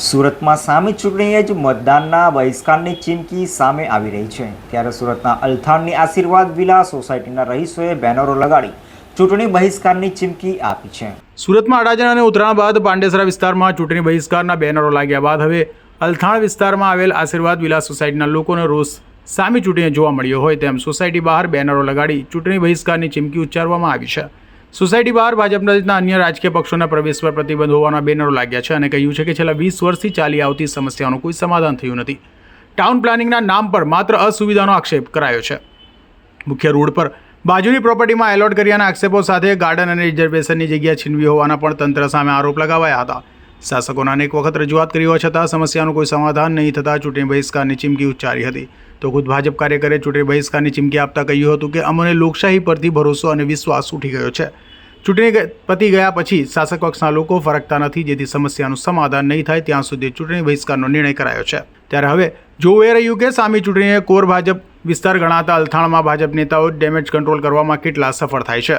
સુરતમાં સામી ચૂંટણીએ જ મતદાનના બહિષ્કારની ચીમકી સામે આવી રહી છે ત્યારે સુરતના અલથાણની આશીર્વાદ વિલા સોસાયટીના રહીશોએ બેનરો લગાડી ચૂંટણી બહિષ્કારની ચીમકી આપી છે। સુરતમાં અડાજણ અને ઉત્તરાયણ બાદ પાંડેસરા વિસ્તારમાં ચૂંટણી બહિષ્કારના બેનરો લાગ્યા બાદ હવે અલથાણ વિસ્તારમાં આવેલ આશીર્વાદ વિલા સોસાયટીના લોકોનો રોષ સામી ચૂંટણીએ જોવા મળ્યો હોય તેમ સોસાયટી બહાર બેનરો લગાડી ચૂંટણી બહિષ્કારની ચીમકી ઉચ્ચારવામાં આવી છે। સોસાયટી બહાર ભાજપના અન્ય રાજકીય પક્ષોના પ્રવેશ પર પ્રતિબંધ હોવાના બેનરો લાગ્યા છે અને કહ્યું છે કે છેલ્લા 20 વર્ષથી ચાલી આવતી સમસ્યાઓનું કોઈ સમાધાન થયું નથી। ટાઉન પ્લાનિંગના નામ પર માત્ર અસુવિધાનો આક્ષેપ કરાયો છે। મુખ્ય રોડ પર બાજુની પ્રોપર્ટીમાં એલોટ કર્યાના આક્ષેપો સાથે ગાર્ડન અને રિઝર્વેશનની જગ્યા છીનવી હોવાના પણ તંત્ર સામે આરોપ લગાવાયા હતા। શાસકોને અનેક વખત રજૂઆત કરી હોવા છતાં સમસ્યાનું કોઈ સમાધાન નહીં થતાં ચૂંટણી બહિષ્કારની ચીમકી ઉચ્ચારી હતી। તો ખુદ ભાજપ કાર્યકરે ચૂંટણી બહિષ્કારની ચીમકી આપતા કહ્યું હતું કે અમને લોકશાહી પરથી ભરોસો અને વિશ્વાસ ઉઠી ગયો છે। ચૂંટણી પતી ગયા પછી શાસક પક્ષના લોકો ફરકતા નથી, જેથી સમસ્યાનું સમાધાન નહીં થાય ત્યાં સુધી ચૂંટણી બહિષ્કારનો નિર્ણય કરાયો છે। ત્યારે હવે જોવું એ રહ્યું કે સામી ચૂંટણીએ કોર ભાજપ વિસ્તાર ગણાતા અલથાણમાં ભાજપ નેતાઓ ડેમેજ કંટ્રોલ કરવામાં કેટલા સફળ થાય છે।